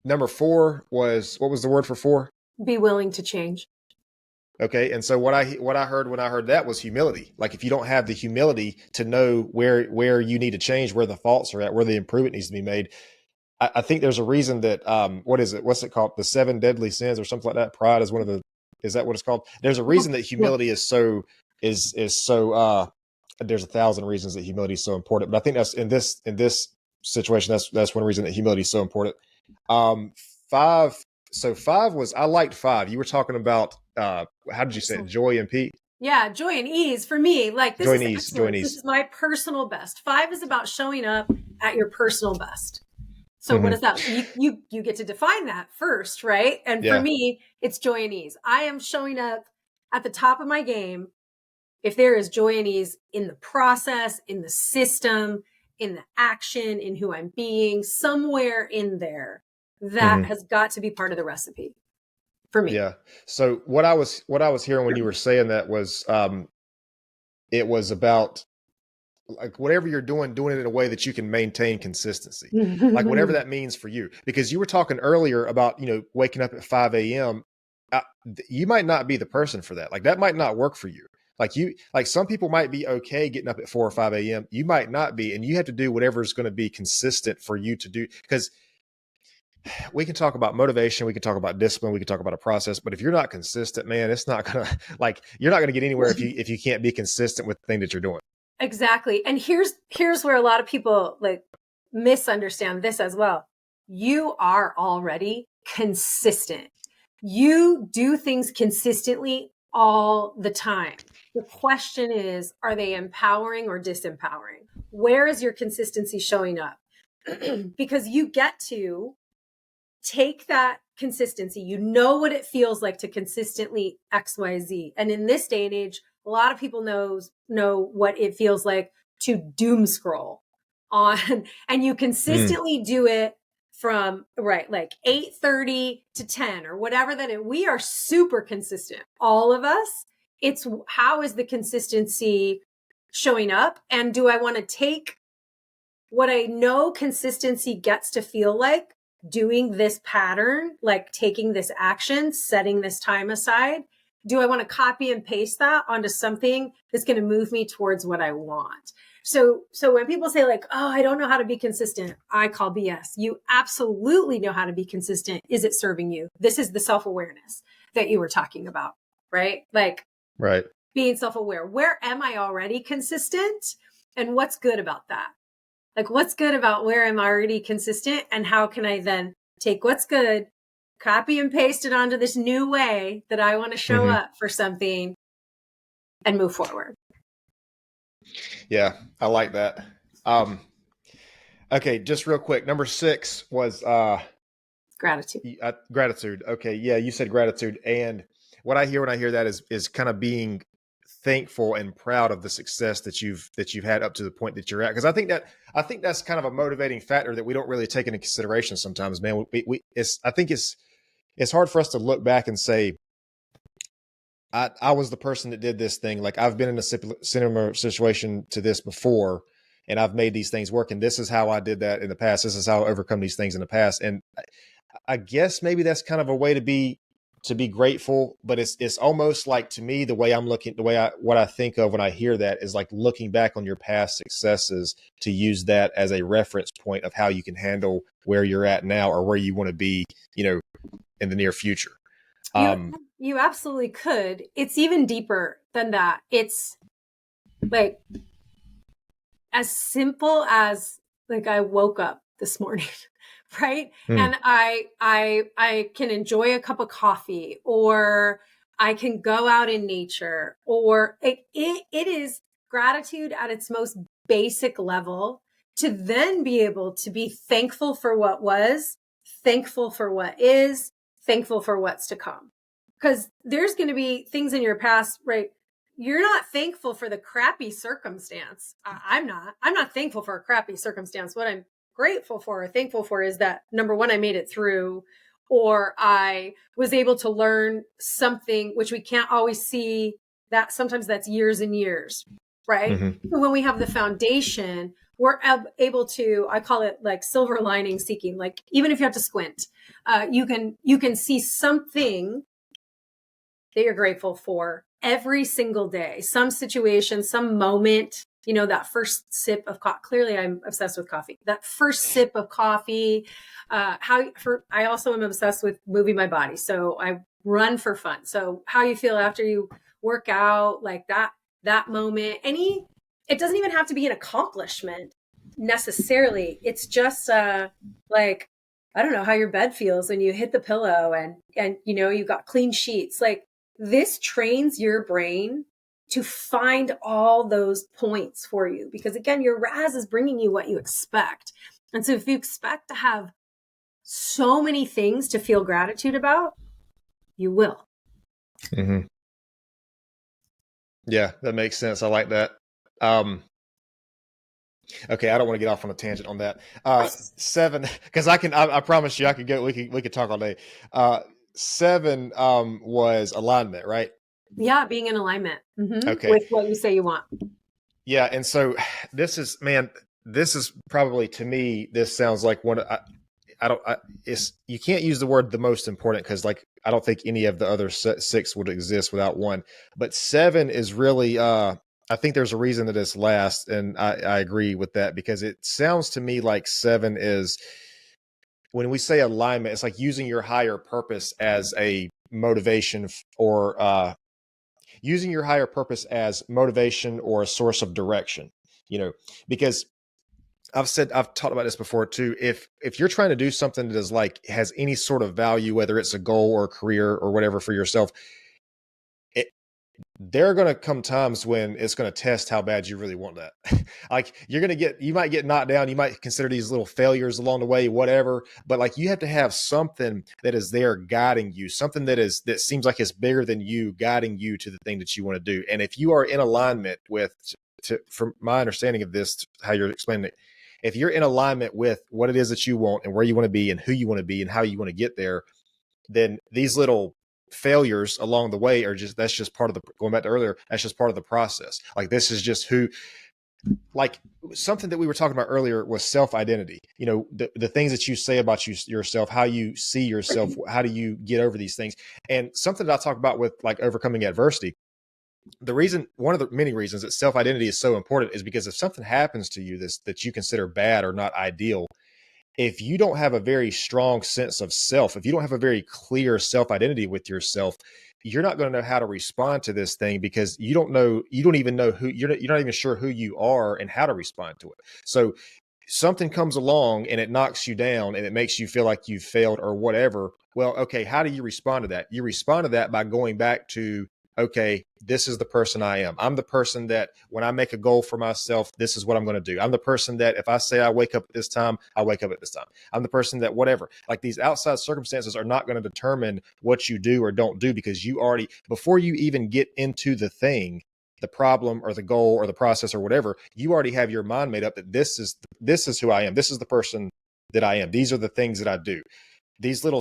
S2: Number four was, what was the word for four?
S3: Be willing to change.
S2: Okay. And so what I heard when I heard that was humility. Like if you don't have the humility to know where you need to change, where the faults are at, where the improvement needs to be made. I think there's a reason that, what is it? What's it called? The 7 deadly sins or something like that. Pride is one of the, is that what it's called? There's a reason that
S3: Yeah.
S2: humility is so, there's 1,000 reasons that humility is so important. But I think that's in this situation, that's one reason that humility is so important. Five. So five was, I liked five. You were talking about, how did you say it? Joy and peace?
S3: Yeah, joy and ease for me. Like this
S2: Joy
S3: is
S2: and ease. Joy and
S3: excellence. This
S2: ease.
S3: is my personal best. 5 is about showing up at your personal best. So what is that? You get to define that first, right? And for
S2: Yeah.
S3: me, it's joy and ease. I am showing up at the top of my game if there is joy and ease in the process, in the system, in the action, in who I'm being, somewhere in there. That has got to be part of the recipe for me.
S2: Yeah. So what I was hearing when you were saying that was, it was about like whatever you're doing it in a way that you can maintain consistency, like whatever that means for you. Because you were talking earlier about, waking up at 5 a.m. You might not be the person for that. Like that might not work for you. Like some people might be okay getting up at 4 or 5 a.m. You might not be, and you have to do whatever is going to be consistent for you to do. Because we can talk about motivation, we can talk about discipline, we can talk about a process, but if you're not consistent, man, it's not gonna, like, you're not gonna get anywhere if you can't be consistent with the thing that you're doing.
S3: Exactly. And here's where a lot of people like misunderstand this as well. You are already consistent. You do things consistently all the time. The question is, are they empowering or disempowering? Where is your consistency showing up? Because you get to take that consistency. You know what it feels like to consistently XYZ. And in this day and age, a lot of people know what it feels like to doom scroll on, and you consistently do it from like 8:30 to 10 or whatever that is. We are super consistent, all of us. It's how is the consistency showing up? And do I want to take what I know consistency gets to feel like, doing this pattern, like taking this action, setting this time aside? Do I want to copy and paste that onto something that's going to move me towards what I want? So when people say like, oh, I don't know how to be consistent, I call BS. You absolutely know how to be consistent. Is it serving you? This is the self-awareness that you were talking about, right? Like,
S2: Right.
S3: Being self-aware. Where am I already consistent? And what's good about that? Like, what's good about where I'm already consistent, and how can I then take what's good, copy and paste it onto this new way that I want to show up for something and move forward?
S2: Yeah, I like that. Okay, just real quick. Number 6 was
S3: Gratitude.
S2: Gratitude. Okay. Yeah. You said gratitude. And what I hear when I hear that is kind of being thankful and proud of the success that you've had up to the point that you're at. Cause I think that's kind of a motivating factor that we don't really take into consideration sometimes, man. I think it's hard for us to look back and say, I was the person that did this thing. Like I've been in a similar situation to this before, and I've made these things work. And this is how I did that in the past. This is how I overcome these things in the past. And I guess maybe that's kind of a way to be grateful, but it's almost like, to me, the way what I think of when I hear that is like looking back on your past successes to use that as a reference point of how you can handle where you're at now or where you want to be, in the near future.
S3: You absolutely could. It's even deeper than that. It's like as simple as like I woke up this morning, right? And I can enjoy a cup of coffee, or I can go out in nature, or it is gratitude at its most basic level, to then be able to be thankful for what was, thankful for what is, thankful for what's to come. Because there's going to be things in your past, right? You're not thankful for the crappy circumstance. I'm not thankful for a crappy circumstance. What I'm grateful for or thankful for is that, number one, I made it through, or I was able to learn something, which we can't always see. That sometimes that's years and years, right?
S2: Mm-hmm.
S3: But when we have the foundation, we're able to, I call it like silver lining seeking. Like even if you have to squint, you can see something that you're grateful for every single day. Some situation, some moment, that first sip of coffee. Clearly I'm obsessed with coffee. That first sip of coffee, I also am obsessed with moving my body. So I run for fun. So how you feel after you work out, like that moment, it doesn't even have to be an accomplishment necessarily. It's just like, I don't know how your bed feels when you hit the pillow and you got clean sheets. Like, this trains your brain to find all those points for you, because again, your RAS is bringing you what you expect. And so if you expect to have so many things to feel gratitude about, you will.
S2: Mm-hmm. Yeah, that makes sense. I like that. Okay, I don't want to get off on a tangent on that. 7, because I promise you, we could talk all day. 7 was alignment, right?
S3: Yeah, being in alignment
S2: Okay.
S3: with what you say you want.
S2: Yeah, and so this is probably, to me, this sounds like one. You can't use the word the most important, because like I don't think any of the other 6 would exist without one. But 7 is really. I think there's a reason that it's last, and I agree with that, because it sounds to me like 7 is, when we say alignment, it's like using your higher purpose as a motivation, or using your higher purpose as motivation or a source of direction, because I've talked about this before too. If you're trying to do something that is like, has any sort of value, whether it's a goal or a career or whatever for yourself, there are going to come times when it's going to test how bad you really want that. Like you might get knocked down. You might consider these little failures along the way, whatever, but like you have to have something that is there guiding you, something that seems like it's bigger than you, guiding you to the thing that you want to do. And if you are in alignment with, from my understanding of this, how you're explaining it, if you're in alignment with what it is that you want and where you want to be and who you want to be and how you want to get there, then these little failures along the way that's just part of the, going back to earlier, that's just part of the process. Like this is just like something that we were talking about earlier was self-identity. The things that you say about yourself, how you see yourself, how do you get over these things? And something that I talk about with like overcoming adversity, one of the many reasons that self-identity is so important is because if something happens to you that you consider bad or not ideal, if you don't have a very strong sense of self, if you don't have a very clear self-identity with yourself, you're not going to know how to respond to this thing, because you don't even know who you're not even sure who you are and how to respond to it. So something comes along and it knocks you down and it makes you feel like you've failed or whatever. Well, okay, how do you respond to that? You respond to that by going back to, okay, this is the person I am. I'm the person that when I make a goal for myself, this is what I'm going to do. I'm the person that if I say I wake up at this time, I wake up at this time. I'm the person that whatever, like these outside circumstances are not going to determine what you do or don't do, because you already, before you even get into the thing, the problem or the goal or the process or whatever, you already have your mind made up that this is who I am. This is the person that I am. These are the things that I do. These little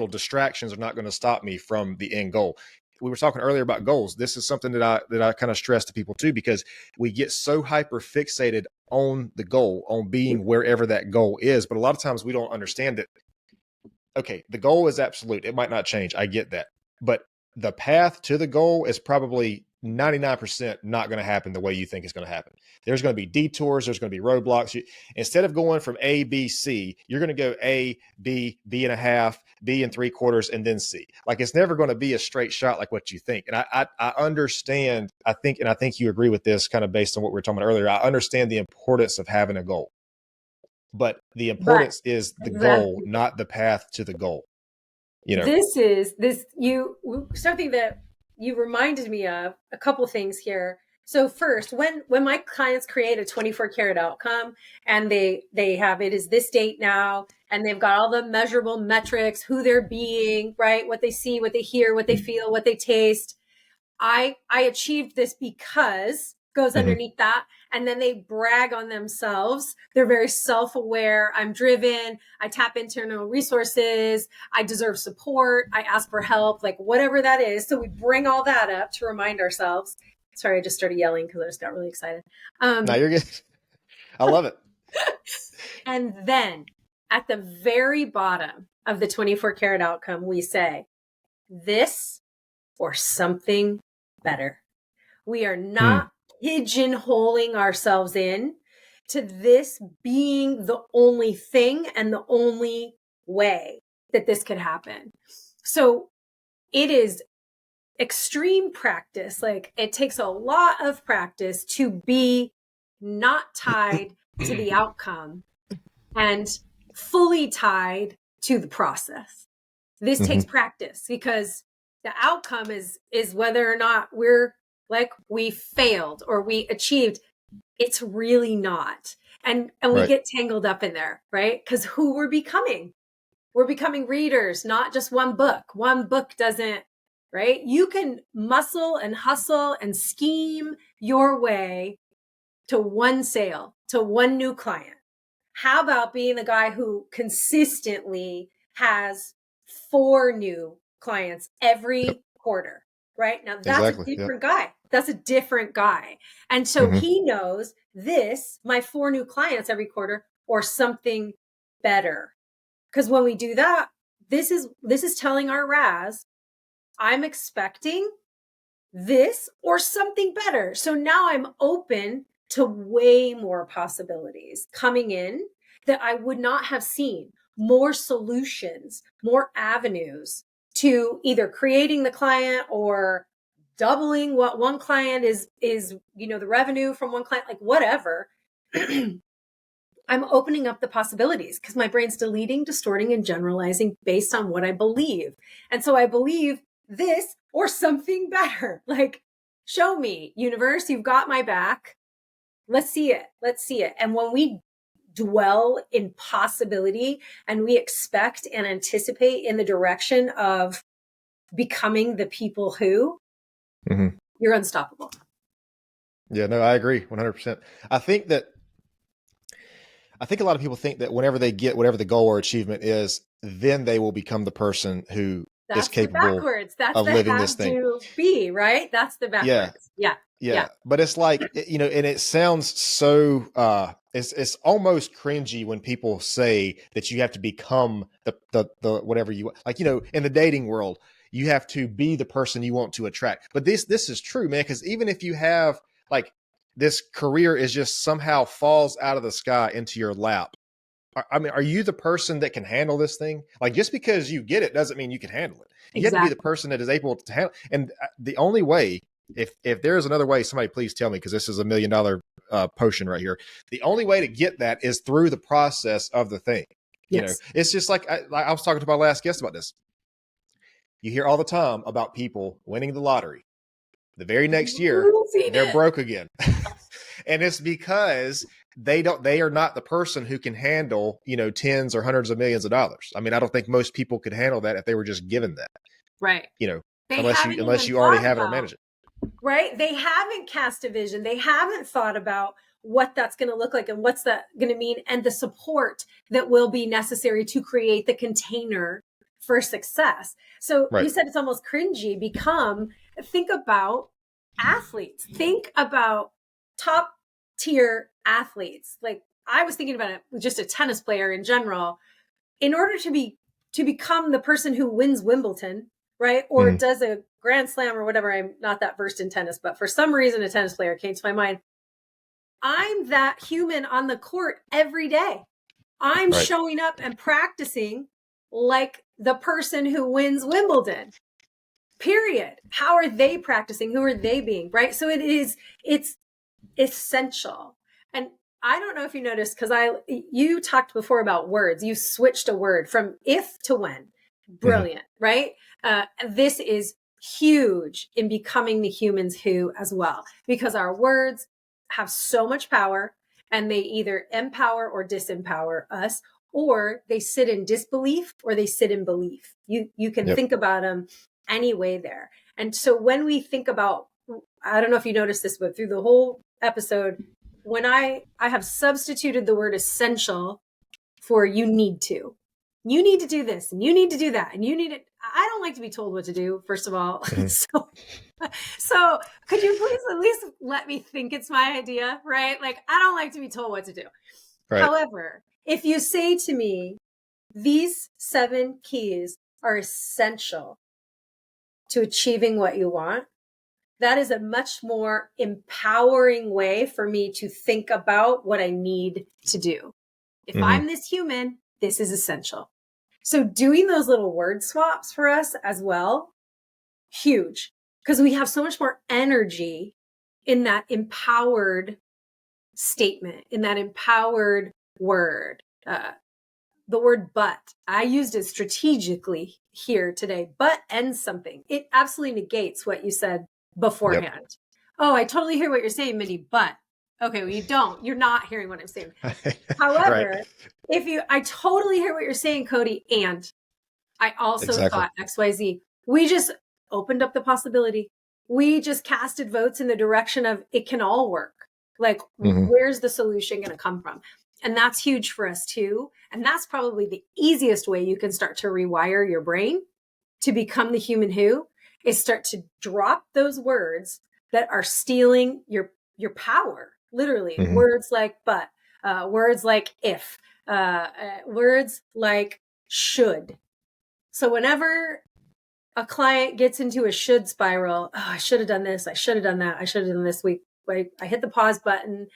S2: distractions are not going to stop me from the end goal. We were talking earlier about goals. This is something that I kind of stress to people too, because we get so hyper fixated on the goal, on being wherever that goal is. But a lot of times we don't understand that. Okay, the goal is absolute. It might not change. I get that. But the path to the goal is probably 99% not going to happen the way you think it's going to happen. There's going to be detours. There's going to be roadblocks. Instead of going from A, B, C, you're going to go A, B, B and a half, B and 3/4, and then C. Like, it's never going to be a straight shot like what you think. And I understand, I think you agree with this kind of based on what we were talking about earlier. I understand the importance of having a goal, but the importance is the goal, not the path to the goal.
S3: Something that you reminded me of a couple things here. So first, when my clients create a 24 karat outcome and they have, it is this date now, and they've got all the measurable metrics, who they're being, right? What they see, what they hear, what they feel, what they taste. I achieved this because goes underneath that. And then they brag on themselves. They're very self-aware. I'm driven. I tap internal resources. I deserve support. I ask for help, like whatever that is. So we bring all that up to remind ourselves. Sorry, I just started yelling because I just got really excited.
S2: No, you're good. I love it.
S3: And then at the very bottom of the 24 karat outcome, we say this or something better. We are not pigeonholing ourselves in to this being the only thing and the only way that this could happen. So it is extreme practice. Like, it takes a lot of practice to be not tied to the outcome and fully tied to the process. This takes practice, because the outcome is whether or not we're like, we failed or we achieved. It's really not. And we get tangled up in there, right? Because who we're becoming readers, not just one book. One book doesn't, right? You can muscle and hustle and scheme your way to one sale, to one new client. How about being the guy who consistently has 4 new clients every quarter? Right? Now that's a different guy. That's a different guy. And so he knows this, my 4 new clients every quarter, or something better. Because when we do that, this is telling our RAS, I'm expecting this or something better. So now I'm open to way more possibilities coming in that I would not have seen, more solutions, more avenues to either creating the client or doubling what one client is, the revenue from one client, like whatever. I'm opening up the possibilities because my brain's deleting, distorting, and generalizing based on what I believe. And so I believe this or something better. Like, show me, universe, you've got my back. Let's see it. And when we dwell in possibility and we expect and anticipate in the direction of becoming the people who, you're unstoppable.
S2: Yeah, no, I agree 100%. I think a lot of people think that whenever they get whatever the goal or achievement is, then they will become the person who is capable of living this thing.
S3: To be, right? That's the backwards. Yeah.
S2: But it's like, and it sounds so, it's almost cringy when people say that you have to become the whatever you like, in the dating world, you have to be the person you want to attract. But this is true, man, because even if you have like this career is just somehow falls out of the sky into your lap, I mean, are you the person that can handle this thing? Like, just because you get it doesn't mean you can handle it. You have to be the person that is able to handle. And the only way, if there is another way, somebody please tell me, because this is $1 million potion right here. The only way to get that is through the process of the thing. It's just like I was talking to my last guest about this. you hear all the time about people winning the lottery. The very next year, they're broke again. And it's because they are not the person who can handle, tens or hundreds of millions of dollars. I mean, I don't think most people could handle that if they were just given that.
S3: Right. They
S2: Unless you already have it or manage it.
S3: Right. They haven't cast a vision. They haven't thought about what that's going to look like and what's that going to mean and the support that will be necessary to create the container for success. So you said it's almost cringy. Think about athletes. Think about top tier athletes. Like I was thinking about it with just a tennis player in general. In order to become the person who wins Wimbledon, right? Or does a Grand Slam or whatever. I'm not that versed in tennis, but for some reason, a tennis player came to my mind. I'm that human on the court every day. I'm showing up and practicing like the person who wins Wimbledon, period. How are they practicing? Who are they being, right? So it's essential. And I don't know if you noticed, because you talked before about words. You switched a word from if to when. Brilliant, right? This is huge in becoming the humans who as well, because our words have so much power and they either empower or disempower us, or they sit in disbelief or they sit in belief. You can think about them any way there. And so when we think about, I don't know if you noticed this, but through the whole episode, when I have substituted the word essential for you need to do this and you need to do that and you need it. I don't like to be told what to do, first of all. So could you please at least let me think it's my idea, right? Like I don't like to be told what to do. Right. However, if you say to me, these 7 keys are essential to achieving what you want, that is a much more empowering way for me to think about what I need to do. If I'm this human, this is essential. So doing those little word swaps for us as well, huge, because we have so much more energy in that empowered statement, in that empowered word. The word but, I used it strategically here today. But ends something. It absolutely negates what you said beforehand. Yep. Oh, I totally hear what you're saying, Mindi, but okay, well, you don't. You're not hearing what I'm saying. However, I totally hear what you're saying, Cody, and I also thought XYZ. We just opened up the possibility. We just casted votes in the direction of it can all work. Like, where's the solution going to come from? And that's huge for us too. And that's probably the easiest way you can start to rewire your brain to become the human who is start to drop those words that are stealing your power. Literally, words like but, words like if, words like should. So whenever a client gets into a should spiral, oh, I should have done this, I should have done that, I should have done this week, I hit the pause button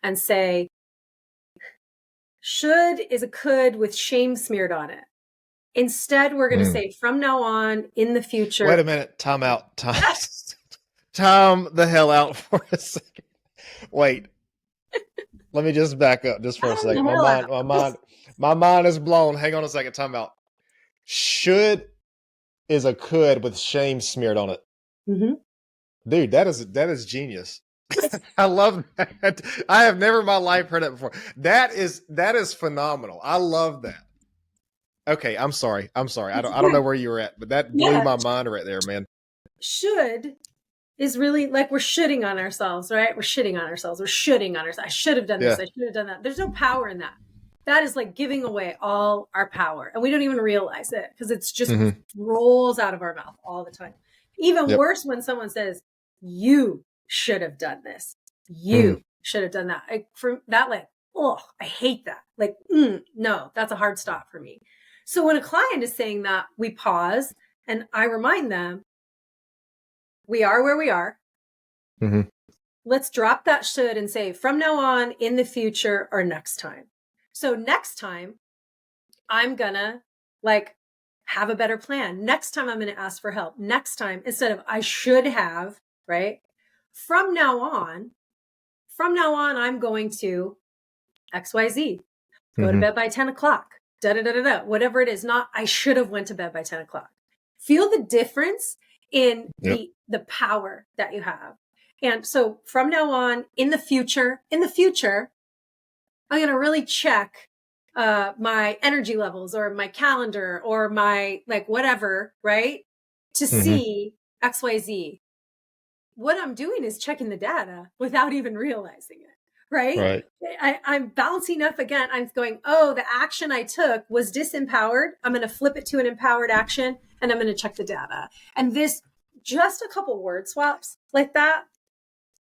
S3: and say, should is a could with shame smeared on it. Instead, we're going to say from now on in the future.
S2: Wait a minute. Time out. Time the hell out for a second. Wait. Let me just back up just for a second. My mind is blown. Hang on a second. Time out. Should is a could with shame smeared on it. Dude, that is genius. I love that. I have never in my life heard that before. That is phenomenal. I love that. Okay, I'm sorry. I don't know where you were at, but that blew my mind right there, man.
S3: Should is really like we're shitting on ourselves, right? We're shitting on ourselves. I should have done this. I should have done that. There's no power in that. That is like giving away all our power. And we don't even realize it because it's just rolls out of our mouth all the time. Even worse when someone says, you should have done this. You should have done that. I hate that. Like, no, that's a hard stop for me. So when a client is saying that, we pause and I remind them, we are where we are. Let's drop that should and say from now on, in the future, or next time. So next time I'm gonna have a better plan. Next time I'm going to ask for help. Next time, instead of I should have, right? From now on, I'm going to XYZ, go to bed by 10 o'clock, whatever it is, not I should have went to bed by 10 o'clock. feel the difference in
S2: Yep.
S3: the power that you have. And so from now on, in the future, I'm going to really check my energy levels or my calendar or my like whatever, right? To see XYZ. What I'm doing is checking the data without even realizing it, right?
S2: Right.
S3: I'm bouncing up again. I'm going, oh, the action I took was disempowered. I'm going to flip it to an empowered action and I'm going to check the data. And this, just a couple word swaps like that,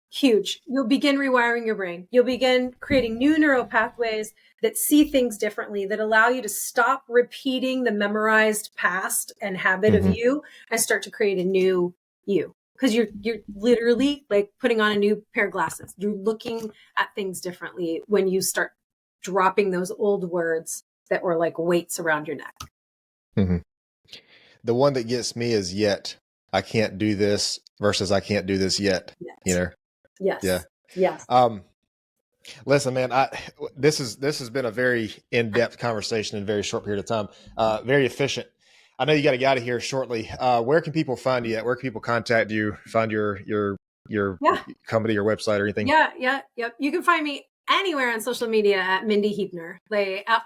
S3: huge. You'll begin rewiring your brain. You'll begin creating new neural pathways that see things differently, that allow you to stop repeating the memorized past and habit of you and start to create a new you. Because you're literally like putting on a new pair of glasses. You're looking at things differently when you start dropping those old words that were like weights around your neck.
S2: The one that gets me is yet. I can't do this versus I can't do this yet. You know?
S3: Yes.
S2: Yeah.
S3: Yes.
S2: Listen, man, this has been a very in-depth conversation in a very short period of time. Very efficient. I know you got to get out of here shortly. Where can people find you at? Where can people contact you, find your company, your website or anything?
S3: Yep. You can find me anywhere on social media at Mindi Huebner.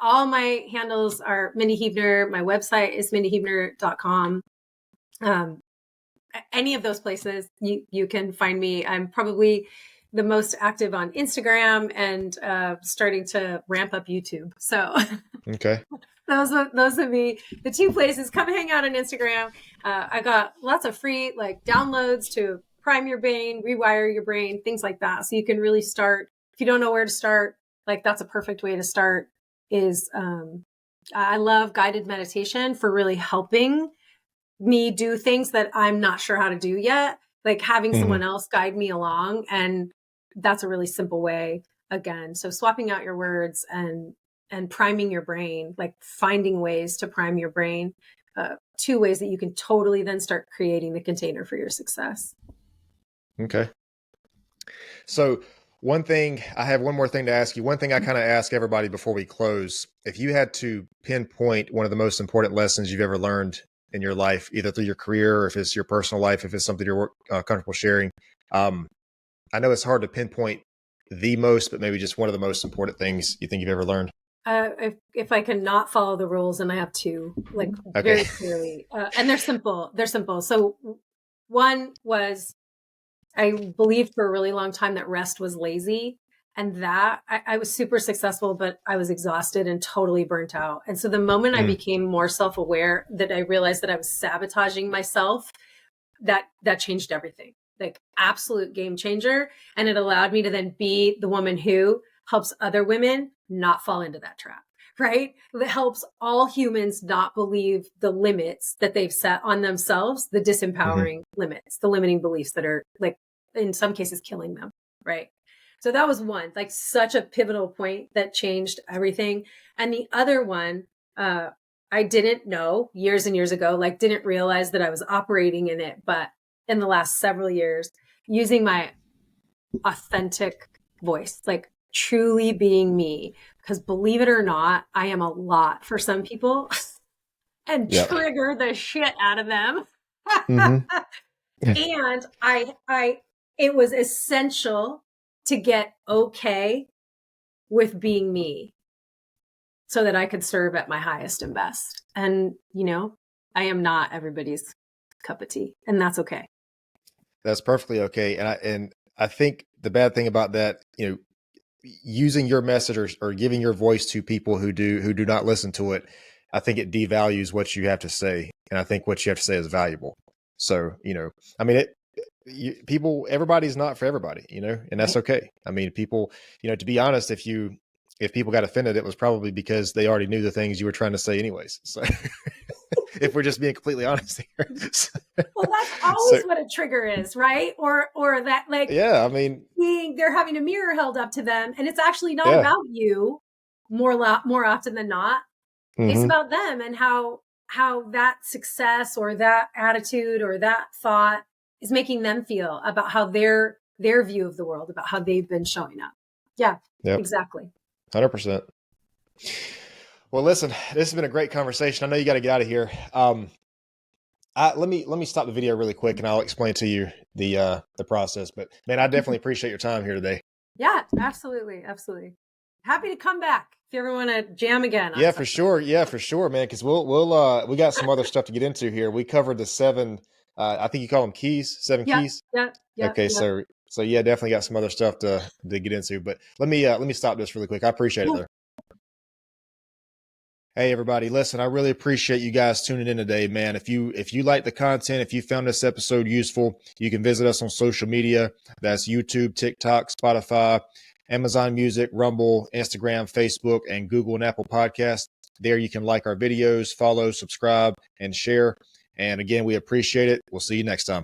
S3: All my handles are Mindi Huebner. My website is mindihuebner.com. Any of those places you can find me. I'm probably the most active on Instagram and starting to ramp up YouTube. So
S2: okay.
S3: Those would be the two places. Come hang out on Instagram. I got lots of free like downloads to prime your brain, rewire your brain, things like that. So you can really start. If you don't know where to start, like that's a perfect way to start. I love guided meditation for really helping me do things that I'm not sure how to do yet. Like having someone else guide me along, and that's a really simple way. Again, so swapping out your words and priming your brain, like finding ways to prime your brain, two ways that you can totally then start creating the container for your success.
S2: Okay. So I have one more thing to ask you. One thing I kind of ask everybody before we close, if you had to pinpoint one of the most important lessons you've ever learned in your life, either through your career or if it's your personal life, if it's something you're comfortable sharing. I know it's hard to pinpoint the most, but maybe just one of the most important things you think you've ever learned.
S3: If I can not follow the rules, and I have two, like very clearly, and they're simple. So one was, I believed for a really long time that rest was lazy, and that I was super successful, but I was exhausted and totally burnt out. And so the moment I became more self-aware, that I realized that I was sabotaging myself, that changed everything. Like absolute game changer. And it allowed me to then be the woman who helps other women not fall into that trap, right? That helps all humans not believe the limits that they've set on themselves, the disempowering limits, the limiting beliefs that are like, in some cases, killing them, right? So that was one, like such a pivotal point that changed everything. And the other one, I didn't know years and years ago, like didn't realize that I was operating in it, but in the last several years, using my authentic voice, like truly being me, because believe it or not, I am a lot for some people and trigger the shit out of them. And it was essential to get okay with being me so that I could serve at my highest and best. And, I am not everybody's cup of tea, and that's okay.
S2: That's perfectly okay. And I think the bad thing about that, using your message or giving your voice to people who do not listen to it, I think it devalues what you have to say. And I think what you have to say is valuable. So, I mean, everybody's not for everybody, and that's okay. I mean, people, to be honest, if people got offended, it was probably because they already knew the things you were trying to say anyways. So if we're just being completely honest here.
S3: Well, that's always what a trigger is, right? Or that, like,
S2: yeah, I mean,
S3: they're having a mirror held up to them, and it's actually not about you more often than not. It's about them and how that success or that attitude or that thought is making them feel about how their view of the world, about how they've been showing up. Yeah, exactly.
S2: 100%. Well, listen, this has been a great conversation. I know you got to get out of here. Let me stop the video really quick and I'll explain to you the process. But man, I definitely appreciate your time here today.
S3: Yeah, absolutely. Absolutely. Happy to come back if you ever want to jam again.
S2: Yeah, for sure. Yeah, for sure, man. Because we got some other stuff to get into here. We covered the 7. I think you call them keys. 7
S3: Yeah,
S2: keys.
S3: yeah, yeah,
S2: Okay,
S3: yeah.
S2: so yeah, definitely got some other stuff to get into. But let me stop this really quick. I appreciate it
S3: Yeah.
S2: though. Hey everybody, listen, I really appreciate you guys tuning in today, man. If you like the content, if you found this episode useful, you can visit us on social media. That's YouTube, TikTok, Spotify, Amazon Music, Rumble, Instagram, Facebook, and Google and Apple Podcasts. There you can like our videos, follow, subscribe, and share. And again, we appreciate it. We'll see you next time.